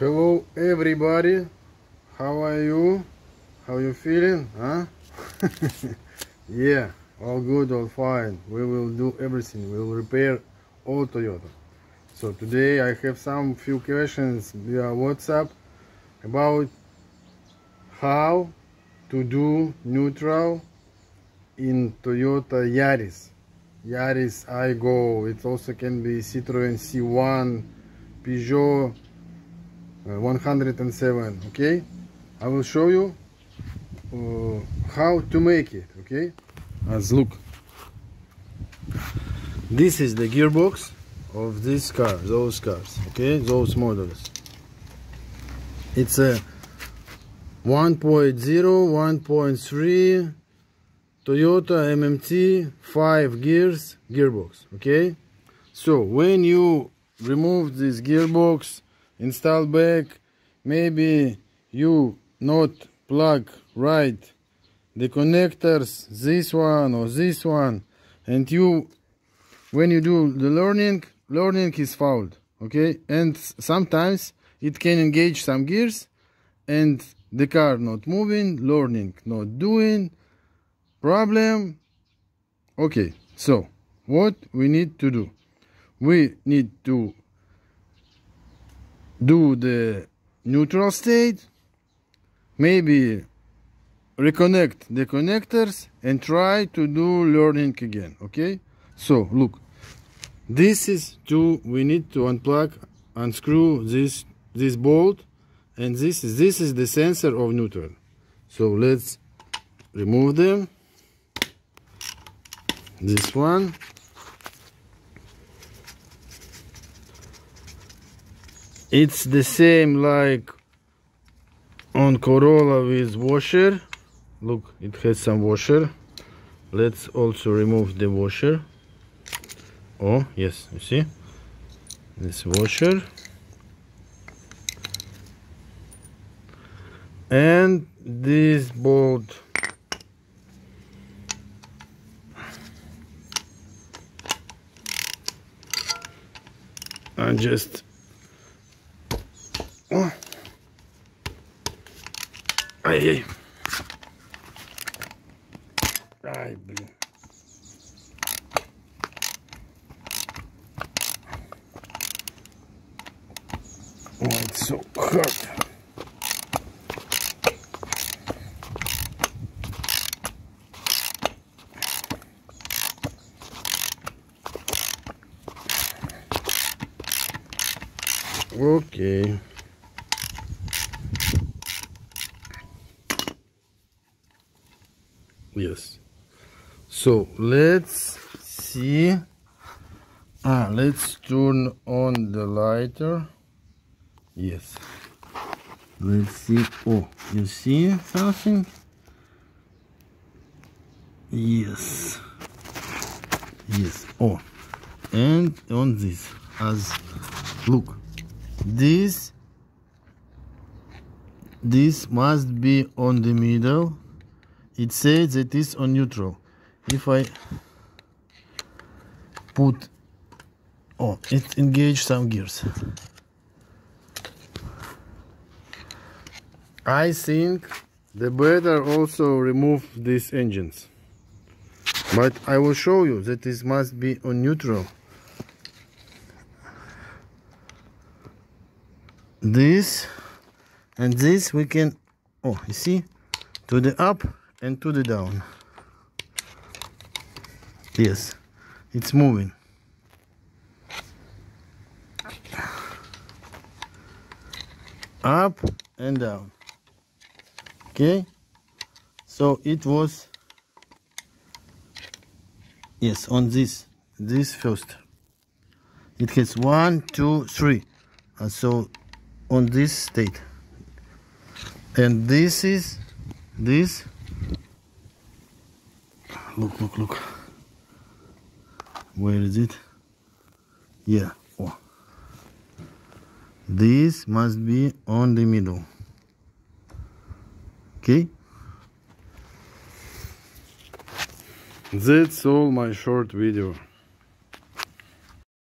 Hello everybody, how are you? How you feeling? Huh? Yeah, all good, all fine. We will do everything. We will repair all Toyota. So today I have some few questions via WhatsApp about how to do neutral in Toyota Yaris. Yaris Aygo. It also can be Citroen C1, Peugeot 107. Okay, I will show you how to make it. Okay, as look, this is the gearbox of this car, those cars, okay, those models. It's a 1.0 1.3 Toyota MMT 5 gears gearbox. Okay, so when you remove this gearbox, install back, maybe you not plug right the connectors, this one or this one, and you, when you do the learning is fouled. Okay, and sometimes it can engage some gears and the car not moving, learning not doing, problem. Okay, so what we need to do, we need to do the neutral state, maybe reconnect the connectors and try to do learning again. Okay, so look, this is we need to unplug, unscrew this bolt, and this is the sensor of neutral. So let's remove them. This one, it's the same like on Corolla with washer. Look, it has some washer. Let's also remove the washer. Oh yes, you see this washer, and this bolt. And just Ay, блин. Oh, it's so hot. Okay. Yes. So let's see. Let's turn on the lighter. Yes. Let's see. Oh, you see something? Yes. Yes. Oh, and on this, as look, this must be on the middle. It says it is on neutral. If I put, oh, it engaged some gears. I think the better also remove these engines, but I will show you that it must be on neutral. This and this we can, oh, you see, to the up and to the down. Yes, it's moving. Up and down. Okay, so it was, yes, on this first. It has 1, 2, 3. So on this state, and this is this. Look. Where is it? Yeah. Oh. This must be on the middle. Okay. That's all my short video.